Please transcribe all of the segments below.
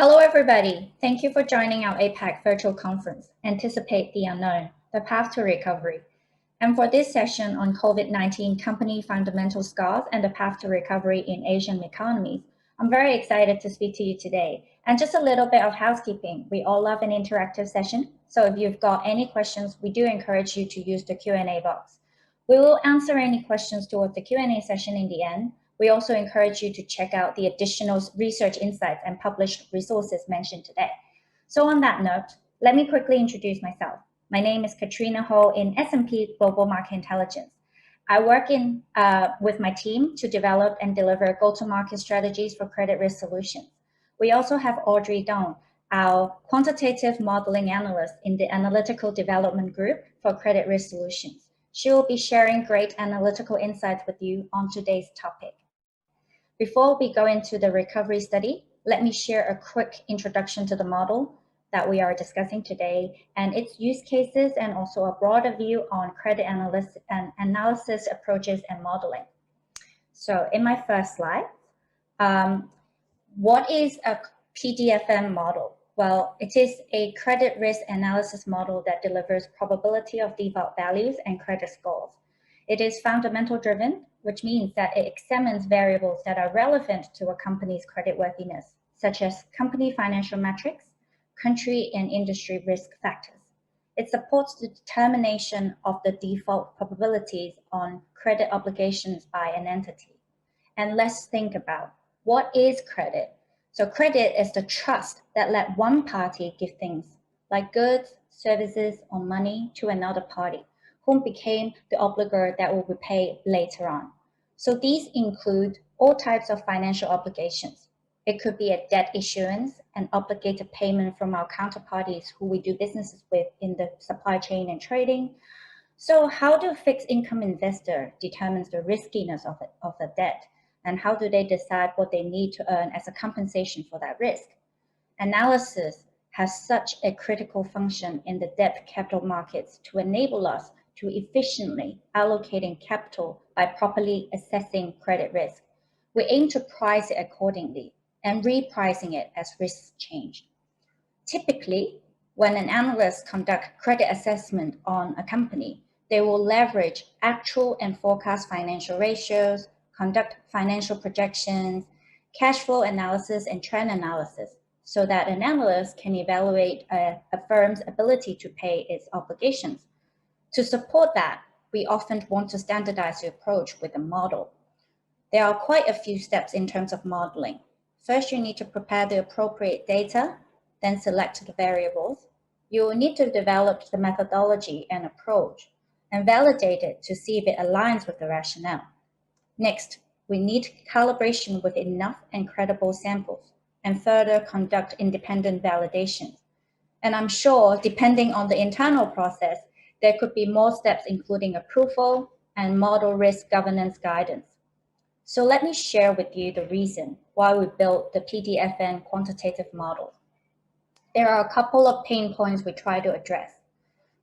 Hello, everybody. Thank you for joining our APAC virtual conference, Anticipate the Unknown, the Path to Recovery. And for this session on COVID-19 company fundamental scars and the path to recovery in Asian economies, I'm very excited to speak to you today. And just a little bit of housekeeping. We all love an interactive session. So if you've got any questions, we do encourage you to use the Q&A box. We will answer any questions towards the Q&A session in the end. We also encourage you to check out the additional research insights and published resources mentioned today. So on that note, let me quickly introduce myself. My name is Katriona in S&P Global Market Intelligence. I work with my team to develop and deliver go-to-market strategies for credit risk solutions. We also have Audrey, our quantitative modeling analyst in the analytical development group for credit risk solutions. She will be sharing great analytical insights with you on today's topic. Before we go into the recovery study, let me share a quick introduction to the model that we are discussing today and its use cases, and also a broader view on credit analysis approaches and modeling. So in my first slide, what is a PDFM model? Well, it is a credit risk analysis model that delivers probability of default values and credit scores. It is fundamental driven, which means that it examines variables that are relevant to a company's creditworthiness, such as company financial metrics, country and industry risk factors. It supports the determination of the default probabilities on credit obligations by an entity. And let's think about what is credit. So credit is the trust that let one party give things like goods, services, or money to another party, whom became the obligor that will repay later on. So these include all types of financial obligations. It could be a debt issuance, an obligated payment from our counterparties who we do businesses with in the supply chain and trading. So how do fixed income investor determines the riskiness of the debt? And how do they decide what they need to earn as a compensation for that risk? Analysis has such a critical function in the debt capital markets to enable us to efficiently allocating capital by properly assessing credit risk. We aim to price it accordingly and repricing it as risks change. Typically, when an analyst conducts credit assessment on a company, they will leverage actual and forecast financial ratios, conduct financial projections, cash flow analysis, and trend analysis, so that an analyst can evaluate a firm's ability to pay its obligations. To support that, we often want to standardize the approach with a model. There are quite a few steps in terms of modeling. First, you need to prepare the appropriate data, then select the variables. You will need to develop the methodology and approach and validate it to see if it aligns with the rationale. Next, we need calibration with enough and credible samples and further conduct independent validations. And I'm sure, depending on the internal process, there could be more steps, including approval and model risk governance guidance. So let me share with you the reason why we built the PDFM quantitative model. There are a couple of pain points we try to address.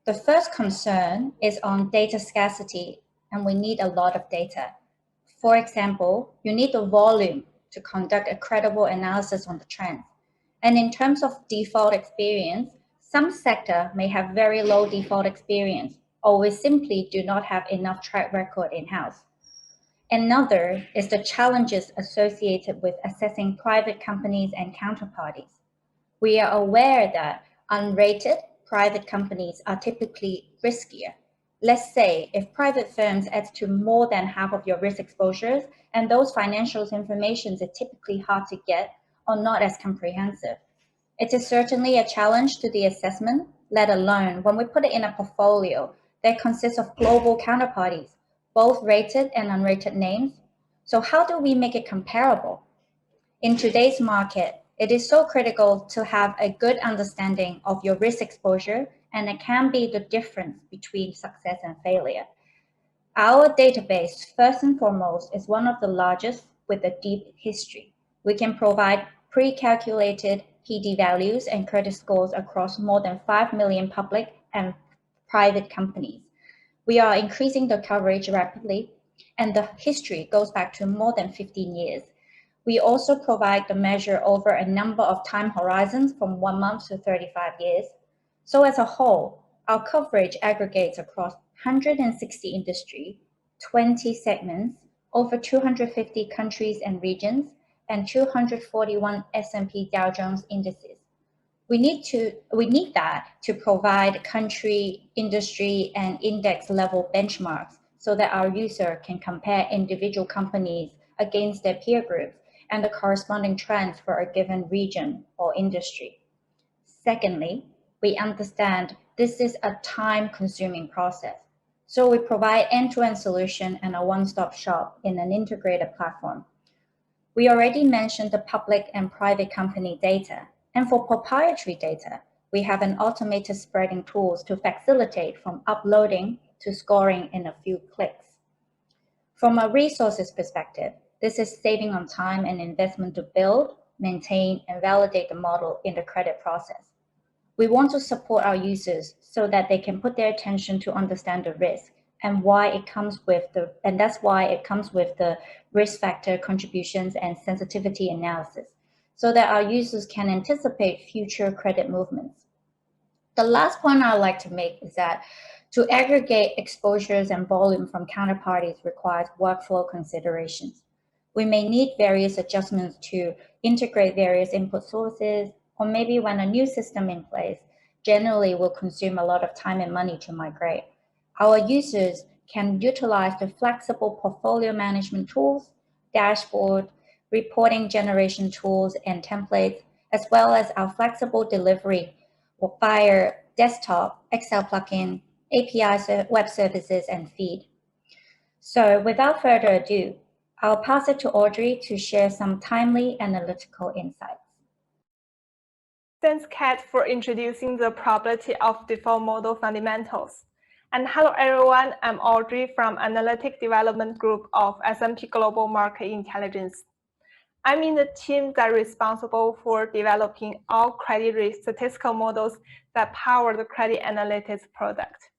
The first concern is on data scarcity, and we need a lot of data. For example, you need the volume to conduct a credible analysis on the trends. And in terms of default experience, some sector may have very low default experience, or we simply do not have enough track record in-house. Another is the challenges associated with assessing private companies and counterparties. We are aware that unrated private companies are typically riskier. Let's say if private firms add to more than half of your risk exposures, and those financials information is typically hard to get or not as comprehensive. It is certainly a challenge to the assessment, let alone when we put it in a portfolio that consists of global counterparties, both rated and unrated names. So how do we make it comparable? In today's market, it is so critical to have a good understanding of your risk exposure, and it can be the difference between success and failure. Our database, first and foremost, is one of the largest with a deep history. We can provide pre-calculated PD values and credit scores across more than 5 million public and private companies. We are increasing the coverage rapidly, and the history goes back to more than 15 years. We also provide the measure over a number of time horizons from 1 month to 35 years. So as a whole, our coverage aggregates across 160 industries, 20 segments, over 250 countries and regions, and 241 S&P Dow Jones indices. We need that to provide country, industry, and index level benchmarks so that our user can compare individual companies against their peer groups and the corresponding trends for a given region or industry. Secondly, we understand this is a time-consuming process, so we provide end-to-end solution and a one-stop shop in an integrated platform. We already mentioned the public and private company data, and for proprietary data, we have an automated spreading tools to facilitate from uploading to scoring in a few clicks. From a resources perspective, this is saving on time and investment to build, maintain, and validate the model in the credit process. We want to support our users so that they can put their attention to understand the risk and that's why it comes with the risk factor contributions and sensitivity analysis, so that our users can anticipate future credit movements. The last point I'd like to make is that to aggregate exposures and volume from counterparties requires workflow considerations. We may need various adjustments to integrate various input sources, or maybe when a new system in place generally will consume a lot of time and money to migrate. Our users can utilize the flexible portfolio management tools, dashboard, reporting generation tools and templates, as well as our flexible delivery via desktop, Excel plugin, API web services, and feed. So without further ado, I'll pass it to Audrey to share some timely analytical insights. Thanks, Kat, for introducing the probability of default model fundamentals. And hello, everyone. I'm Audrey from Analytic Development Group of S&P Global Market Intelligence. I'm in the team that's responsible for developing all credit risk statistical models that power the credit analytics product.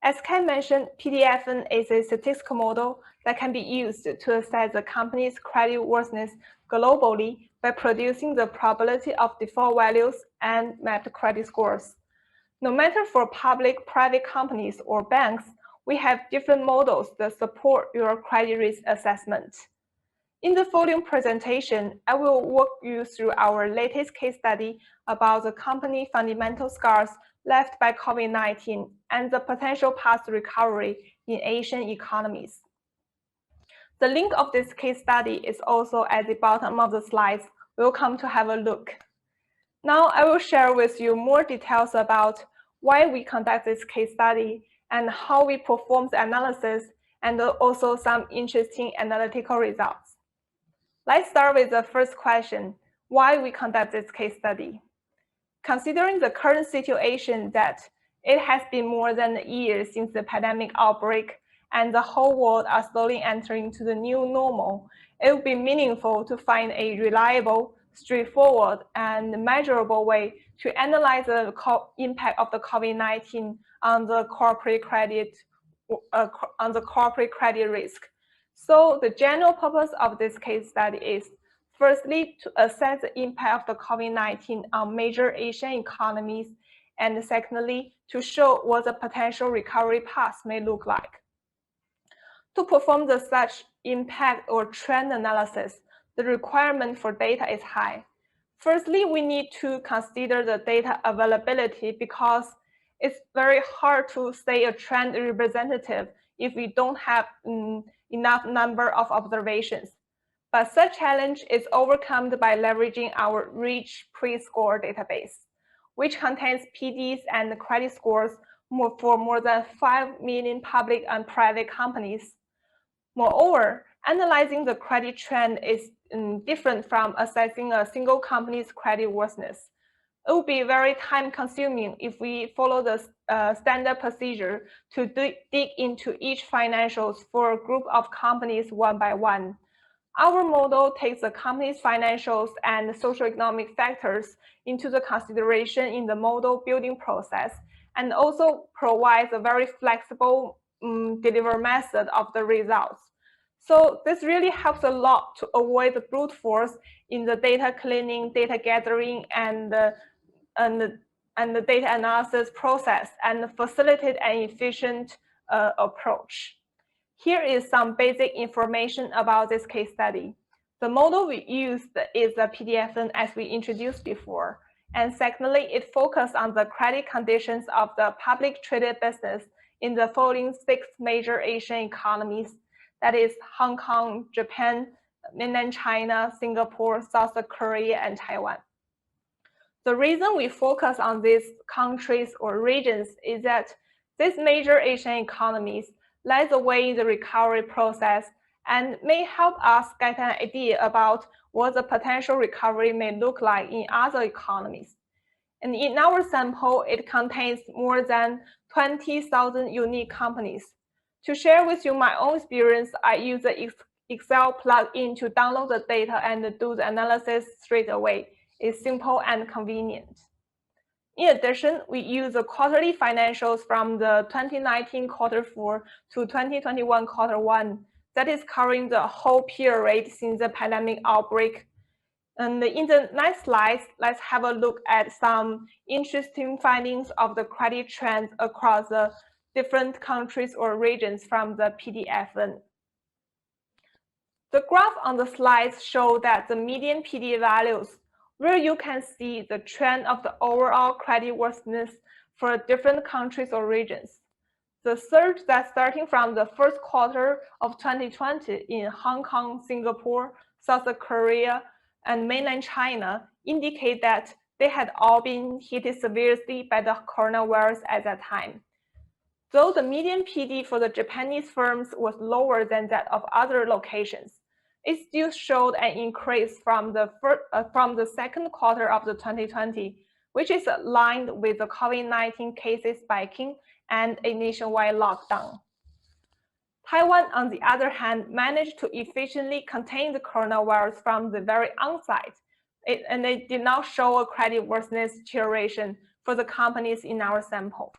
As Kat mentioned, PDFN is a statistical model that can be used to assess the company's credit worthiness globally by producing the probability of default values and mapped credit scores. No matter for public, private companies, or banks, we have different models that support your credit risk assessment. In the following presentation, I will walk you through our latest case study about the company fundamental scars left by COVID-19 and the potential past recovery in Asian economies. The link of this case study is also at the bottom of the slides. Welcome to have a look. Now I will share with you more details about why we conduct this case study and how we perform the analysis, and also some interesting analytical results. Let's start with the first question, why we conduct this case study. Considering the current situation that it has been more than a year since the pandemic outbreak and the whole world are slowly entering into the new normal, it would be meaningful to find a reliable, straightforward, and measurable way to analyze the impact of the COVID-19 on the corporate credit risk. So the general purpose of this case study is, firstly, to assess the impact of the COVID-19 on major Asian economies, and secondly, to show what the potential recovery path may look like. To perform such impact or trend analysis, the requirement for data is high. Firstly, we need to consider the data availability because it's very hard to say a trend representative if we don't have enough number of observations. But such challenge is overcome by leveraging our rich pre-score database, which contains PDs and credit scores for more than 5 million public and private companies. Moreover, analyzing the credit trend is different from assessing a single company's credit worthiness. It will be very time-consuming if we follow the standard procedure to dig into each financials for a group of companies one by one. Our model takes the company's financials and socioeconomic factors into the consideration in the model building process, and also provides a very flexible delivery method of the results. So this really helps a lot to avoid the brute force in the data cleaning, data gathering, and the data analysis process, and facilitate an efficient approach. Here is some basic information about this case study. The model we used is the PDFN as we introduced before. And secondly, it focused on the credit conditions of the public traded business in the following 6 major Asian economies, that is Hong Kong, Japan, mainland China, Singapore, South Korea, and Taiwan. The reason we focus on these countries or regions is that these major Asian economies light the way in the recovery process and may help us get an idea about what the potential recovery may look like in other economies. And in our sample, it contains more than 20,000 unique companies. To share with you my own experience, I use the Excel plugin to download the data and do the analysis straight away. It's simple and convenient. In addition, we use the quarterly financials from the 2019 Q4 to 2021 Q1 that is covering the whole period since the pandemic outbreak. And in the next slides, let's have a look at some interesting findings of the credit trends across the different countries or regions from the PDFN. The graph on the slides show that the median PD values, where you can see the trend of the overall creditworthiness for different countries or regions. The surge that's starting from the first quarter of 2020 in Hong Kong, Singapore, South Korea, and mainland China indicate that they had all been hit severely by the coronavirus at that time. Though the median PD for the Japanese firms was lower than that of other locations, it still showed an increase from the second quarter of the 2020, which is aligned with the COVID-19 cases spiking and a nationwide lockdown. Taiwan, on the other hand, managed to efficiently contain the coronavirus from the very onset, and it did not show a creditworthiness deterioration for the companies in our sample.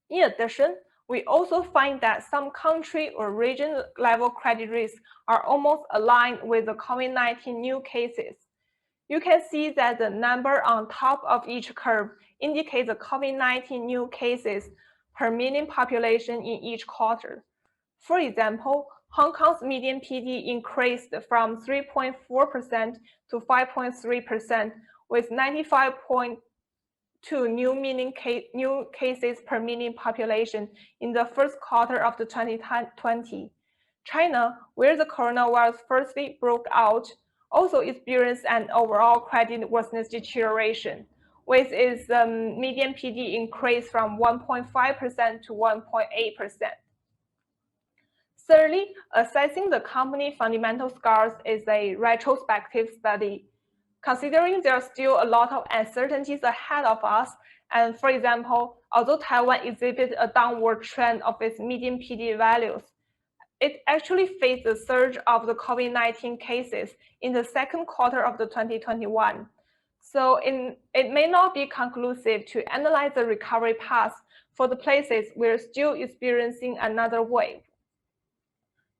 In addition, we also find that some country or region level credit risks are almost aligned with the COVID-19 new cases. You can see that the number on top of each curve indicates the COVID-19 new cases per million population in each quarter. For example, Hong Kong's median PD increased from 3.4% to 5.3%, with 95.2 new cases per million population in the first quarter of the 2020. China, where the coronavirus firstly broke out, also experienced an overall creditworthiness deterioration, with its median PD increase from 1.5% to 1.8%. Thirdly, assessing the company fundamental scores is a retrospective study. Considering there are still a lot of uncertainties ahead of us, and for example, although Taiwan exhibits a downward trend of its median PD values, it actually faced the surge of the COVID-19 cases in the second quarter of the 2021. So it may not be conclusive to analyze the recovery path for the places we're still experiencing another wave.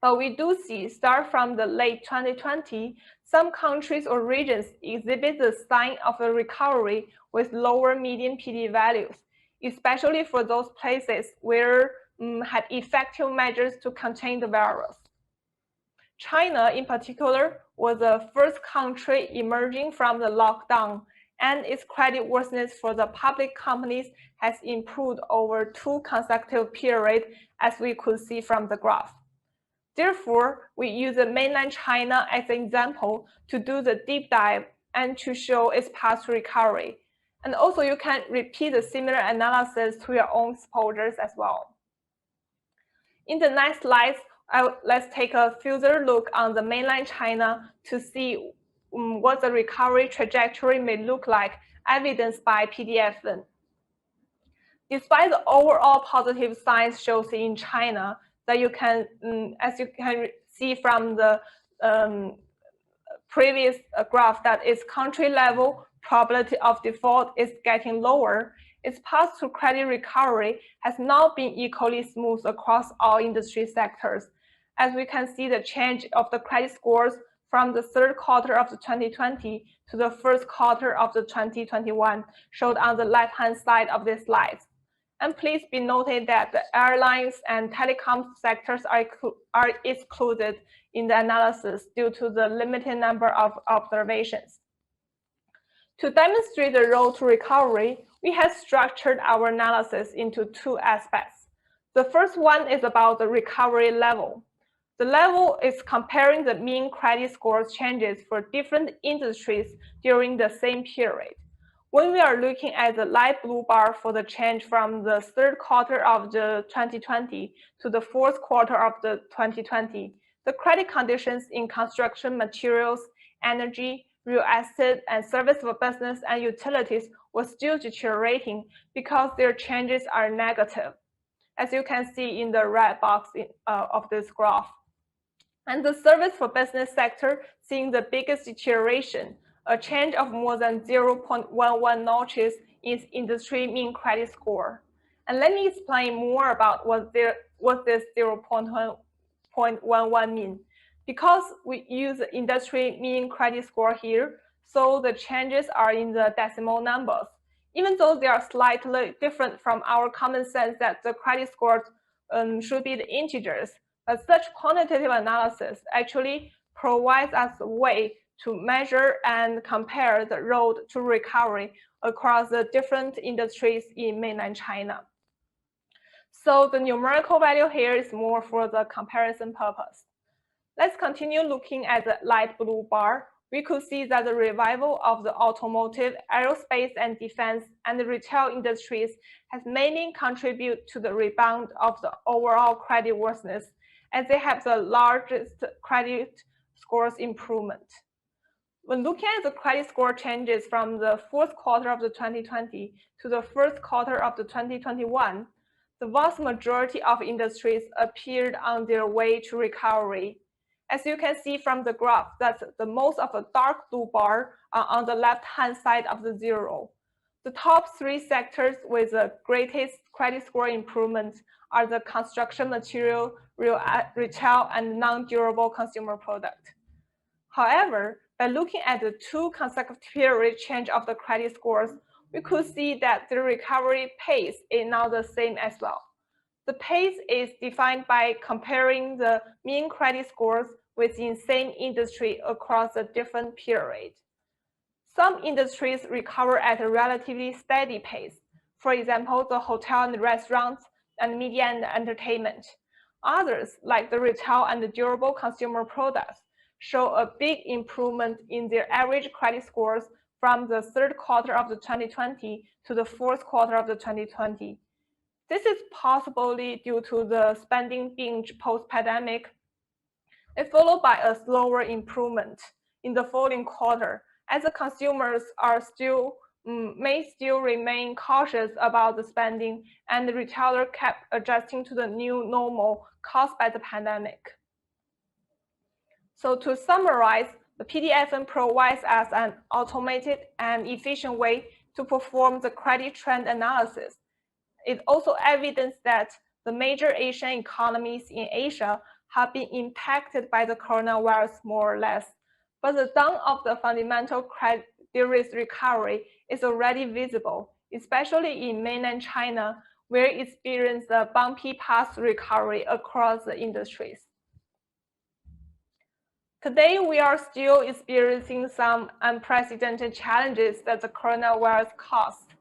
But we do see, start from the late 2020, some countries or regions exhibit the sign of a recovery with lower median PD values, especially for those places where had effective measures to contain the virus. China, in particular, was the first country emerging from the lockdown, and its creditworthiness for the public companies has improved over 2 consecutive periods, as we could see from the graph. Therefore, we use mainland China as an example to do the deep dive and to show its path to recovery. And also, you can repeat a similar analysis to your own exposures as well. In the next slides, let's take a further look on the mainland China to see what the recovery trajectory may look like, evidenced by PDFN. Despite the overall positive signs shown in China, that you can, as you can see from the previous graph, that its country level probability of default is getting lower, its path to credit recovery has not been equally smooth across all industry sectors. as we can see the change of the credit scores from the third quarter of the 2020 to the first quarter of the 2021, showed on the left-hand side of this slide. And please be noted that the airlines and telecom sectors are excluded in the analysis due to the limited number of observations. To demonstrate the road to recovery, we have structured our analysis into two aspects. The first one is about the recovery level. The level is comparing the mean credit scores changes for different industries during the same period. When we are looking at the light blue bar for the change from the third quarter of the 2020 to the fourth quarter of the 2020, the credit conditions in construction materials, energy, real estate, and service for business and utilities was still deteriorating because their changes are negative, as you can see in the red box of this graph. And the service for business sector seeing the biggest deterioration, a change of more than 0.11 notches in industry mean credit score. And let me explain more about what this 0.11 mean. Because we use the industry mean credit score here, so the changes are in the decimal numbers. Even though they are slightly different from our common sense that the credit scores should be the integers, but such quantitative analysis actually provides us a way to measure and compare the road to recovery across the different industries in mainland China. So the numerical value here is more for the comparison purpose. Let's continue looking at the light blue bar. We could see that the revival of the automotive, aerospace and defense, and the retail industries has mainly contributed to the rebound of the overall credit worthiness, as they have the largest credit scores improvement. When looking at the credit score changes from the fourth quarter of the 2020 to the first quarter of the 2021, the vast majority of industries appeared on their way to recovery. As you can see from the graph, that the most of the dark blue bar are on the left-hand side of the zero. The top three sectors with the greatest credit score improvement are the construction material, retail, and non-durable consumer product. However, by looking at the two consecutive period change of the credit scores, we could see that the recovery pace is not the same as well. The pace is defined by comparing the mean credit scores within same industry across a different period. Some industries recover at a relatively steady pace. For example, the hotel and restaurants and media and entertainment. Others, like the retail and the durable consumer products, show a big improvement in their average credit scores from the third quarter of the 2020 to the fourth quarter of the 2020. This is possibly due to the spending binge post-pandemic. It followed by a slower improvement in the following quarter, as the consumers may still remain cautious about the spending, and the retailer kept adjusting to the new normal caused by the pandemic. So to summarize, the PDFM provides us an automated and efficient way to perform the credit trend analysis. It also evidenced that the major Asian economies in Asia have been impacted by the coronavirus more or less, but the dawn of the fundamental credit risk recovery is already visible, especially in mainland China, where it experienced a bumpy path recovery across the industries. Today, we are still experiencing some unprecedented challenges that the coronavirus caused.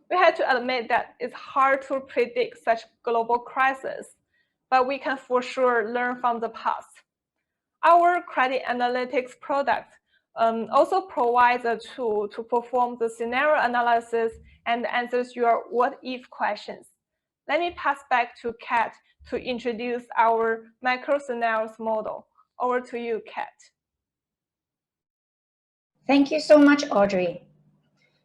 We have to admit that it's hard to predict such global crisis, but we can for sure learn from the past. Our credit analytics product also provides a tool to perform the scenario analysis and answers your what-if questions. Let me pass back to Kat to introduce our macro scenarios model. Over to you, Kat. Thank you so much, Audrey.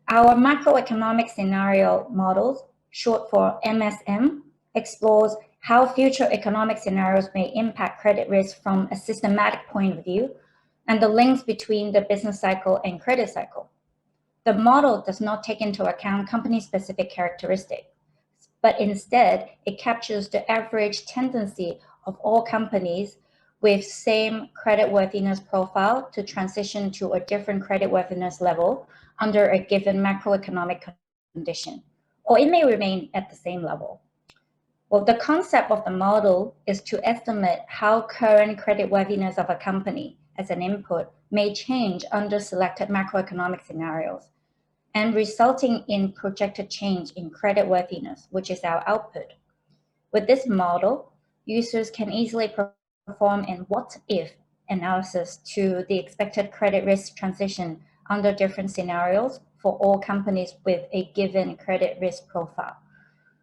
Our macroeconomic scenario models, short for MSM, explores how future economic scenarios may impact credit risk from a systematic point of view and the links between the business cycle and credit cycle. The model does not take into account company-specific characteristics, but instead it captures the average tendency of all companies with same creditworthiness profile to transition to a different creditworthiness level under a given macroeconomic condition, or it may remain at the same level. Well, the concept of the model is to estimate how current creditworthiness of a company as an input may change under selected macroeconomic scenarios, and resulting in projected change in creditworthiness, which is our output. With this model, users can easily perform an what-if analysis to the expected credit risk transition under different scenarios for all companies with a given credit risk profile.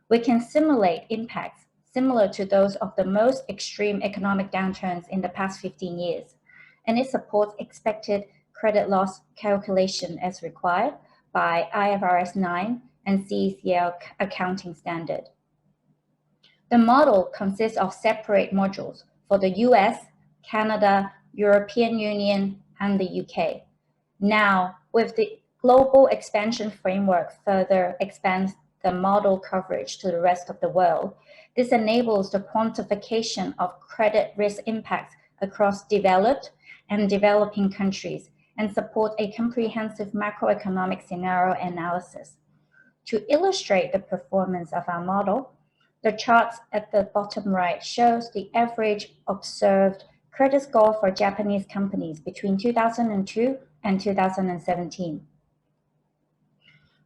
We can simulate impacts similar to those of the most extreme economic downturns in the past 15 years, and it supports expected credit loss calculation as required by IFRS 9 and CECL accounting standard. The model consists of separate modules for the US, Canada, European Union, and the UK. Now, with the global expansion framework further expands the model coverage to the rest of the world, this enables the quantification of credit risk impacts across developed and developing countries and support a comprehensive macroeconomic scenario analysis. To illustrate the performance of our model, the charts at the bottom right shows the average observed credit score for Japanese companies between 2002 and 2017.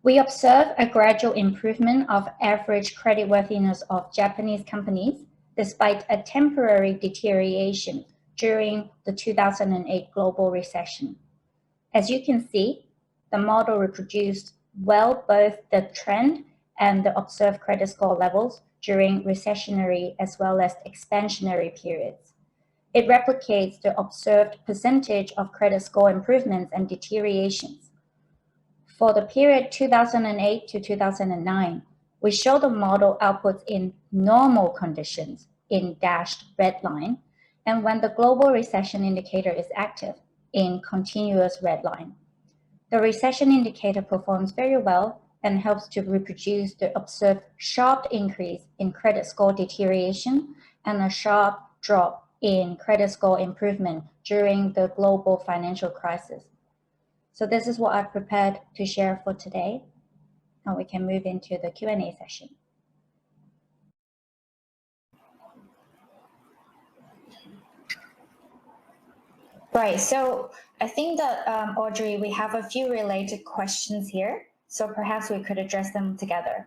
We observe a gradual improvement of average creditworthiness of Japanese companies despite a temporary deterioration during the 2008 global recession. As you can see, the model reproduced well both the trend and the observed credit score levels during recessionary as well as expansionary periods. It replicates the observed percentage of credit score improvements and deteriorations. For the period 2008 to 2009, we show the model outputs in normal conditions in dashed red line, and when the global recession indicator is active in continuous red line. The recession indicator performs very well and helps to reproduce the observed sharp increase in credit score deterioration and a sharp drop in credit score improvement during the global financial crisis. So this is what I've prepared to share for today. Now we can move into the Q&A session. Right, so I think that, Audrey, we have a few related questions here, so perhaps we could address them together.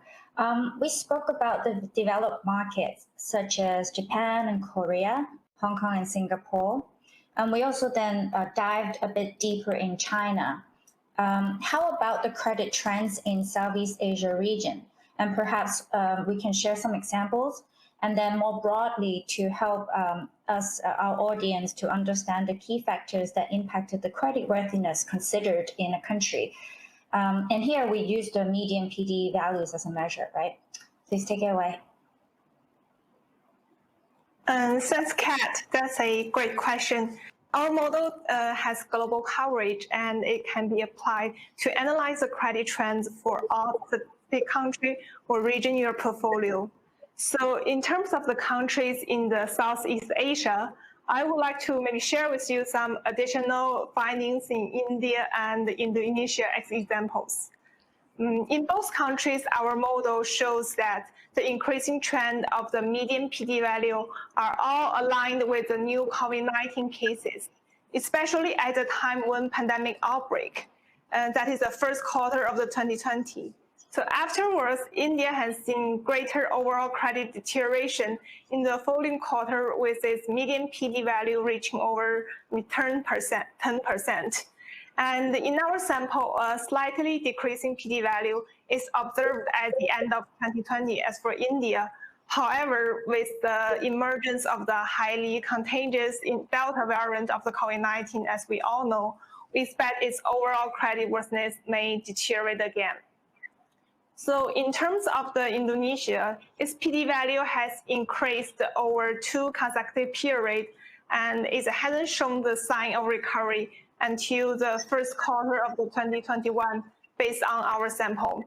We spoke about the developed markets, such as Japan and Korea, Hong Kong and Singapore, and we also then dived a bit deeper in China. How about the credit trends in Southeast Asia region? And perhaps we can share some examples, and then more broadly to help us, our audience, to understand the key factors that impacted the creditworthiness considered in a country. And here we use the median PD values as a measure, right? Please take it away. Thanks, Kat. That's a great question. Our model has global coverage, and it can be applied to analyze the credit trends for all the country or region in your portfolio. So in terms of the countries in the Southeast Asia, I would like to maybe share with you some additional findings in India and Indonesia as examples. In both countries, our model shows that the increasing trend of the median PD value are all aligned with the new COVID-19 cases, especially at the time when pandemic outbreak, and that is the first quarter of the 2020. So afterwards, India has seen greater overall credit deterioration in the following quarter, with its median PD value reaching over 10%. And in our sample, a slightly decreasing PD value is observed at the end of 2020 as for India. However, with the emergence of the highly contagious Delta variant of the COVID-19, as we all know, we expect its overall creditworthiness may deteriorate again. So in terms of the Indonesia, its PD value has increased over 2 consecutive periods, and it hasn't shown the sign of recovery until the first quarter of the 2021 based on our sample.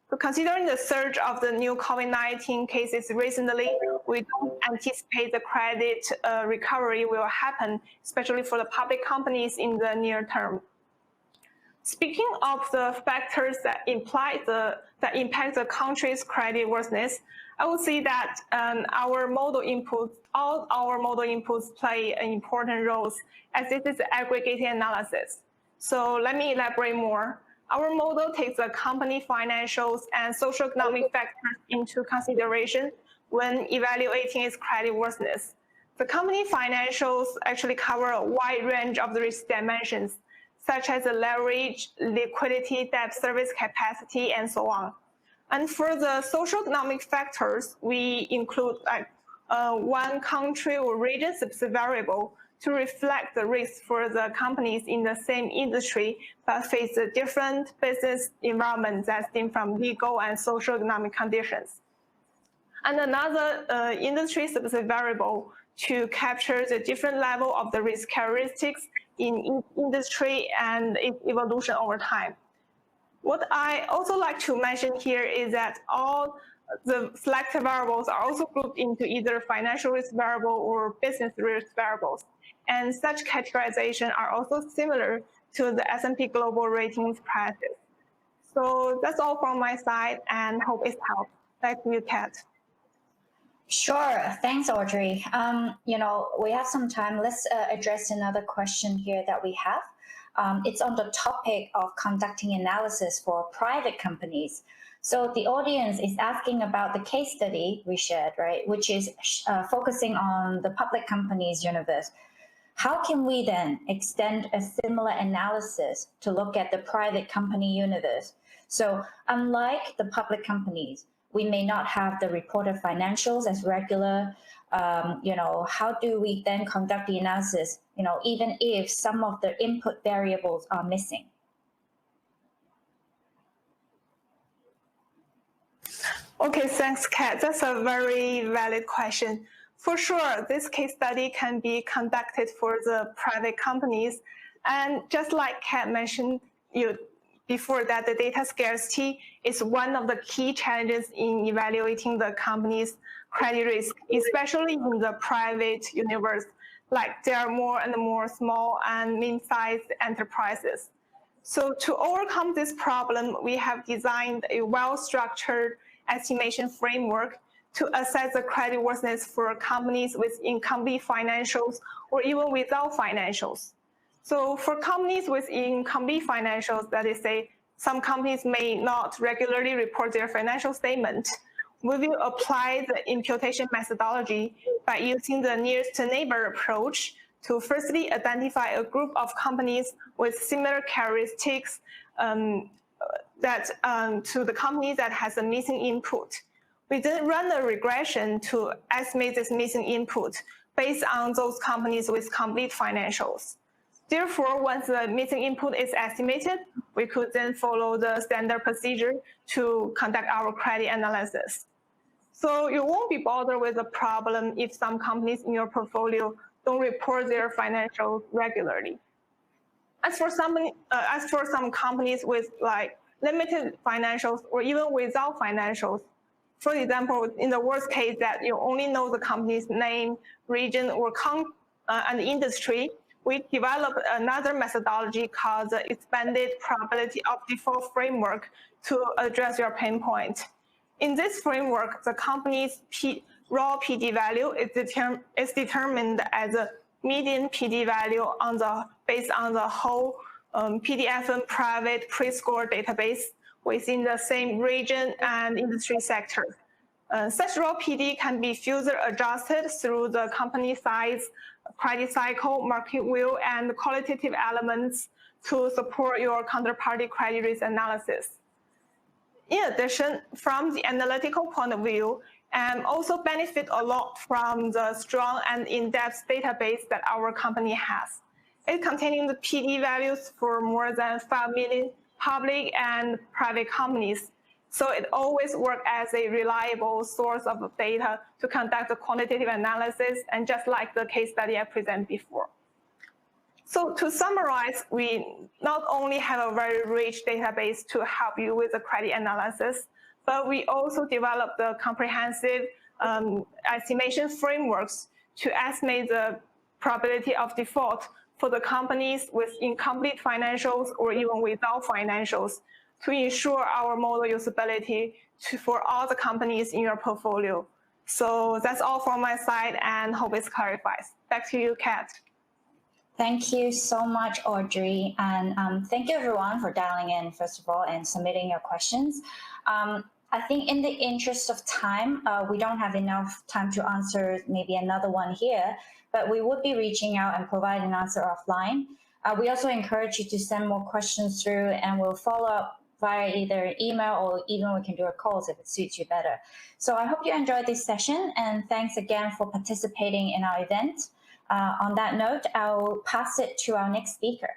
So considering the surge of the new COVID-19 cases recently, we don't anticipate the credit recovery will happen, especially for the public companies in the near term. Speaking of the factors that impact the country's creditworthiness, I would say that all our model inputs play an important role, as this is aggregated analysis. So let me elaborate more. Our model takes the company financials and socioeconomic factors into consideration when evaluating its creditworthiness. The company financials actually cover a wide range of the risk dimensions, such as the leverage, liquidity, debt service capacity, and so on. And for the socioeconomic factors, we include one country or region specific variable to reflect the risk for the companies in the same industry but face a different business environment that stem from legal and socioeconomic conditions. And another industry-specific variable to capture the different level of the risk characteristics in industry and its evolution over time. What I also like to mention here is that all the selected variables are also grouped into either financial risk variable or business risk variables. And such categorization are also similar to the S&P Global Ratings practice. So that's all from my side, and hope it's helped. Back to you, Kat. Sure. Thanks, Audrey. We have some time. Let's address another question here that we have. It's on the topic of conducting analysis for private companies. So the audience is asking about the case study we shared, right, which is focusing on the public companies universe. How can we then extend a similar analysis to look at the private company universe? So unlike the public companies, we may not have the reported financials as regular. How do we then conduct the analysis, even if some of the input variables are missing? Okay, thanks, Kat. That's a very valid question. For sure, this case study can be conducted for the private companies. And just like Kat mentioned before, that the data scarcity is one of the key challenges in evaluating the company's credit risk, especially in the private universe. Like there are more and more small and mid-sized enterprises. So to overcome this problem, we have designed a well-structured estimation framework to assess the creditworthiness for companies with incomplete financials or even without financials. So for companies with incomplete financials, that is, say, some companies may not regularly report their financial statement, we will apply the imputation methodology by using the nearest neighbor approach to firstly identify a group of companies with similar characteristics to the company that has a missing input. We then run a regression to estimate this missing input based on those companies with complete financials. Therefore, once the missing input is estimated, we could then follow the standard procedure to conduct our credit analysis. So you won't be bothered with the problem if some companies in your portfolio don't report their financials regularly. As for some companies with limited financials or even without financials, for example, in the worst case that you only know the company's name, region, or and industry, we developed another methodology called the expanded probability of default framework to address your pain point. In this framework, the company's raw PD value is determined as a median PD value based on the whole PDFM private pre-score database within the same region and industry sector. Such raw PD can be further adjusted through the company size, credit cycle, market view, and qualitative elements to support your counterparty credit risk analysis. In addition, from the analytical point of view, also benefit a lot from the strong and in-depth database that our company has. It containing the PD values for more than 5 million public and private companies. So it always works as a reliable source of data to conduct the quantitative analysis, and just like the case study I presented before. So to summarize, we not only have a very rich database to help you with the credit analysis, but we also developed the comprehensive estimation frameworks to estimate the probability of default for the companies with incomplete financials or even without financials to ensure our model usability for all the companies in your portfolio. So that's all from my side, and hope it clarifies. Back to you, Kat. Thank you so much, Audrey. And thank you, everyone, for dialing in, first of all, and submitting your questions. I think in the interest of time, we don't have enough time to answer maybe another one here, but we would be reaching out and provide an answer offline. We also encourage you to send more questions through, and we'll follow up via either email or even we can do a call if it suits you better. So I hope you enjoyed this session, and thanks again for participating in our event. On that note, I'll pass it to our next speaker.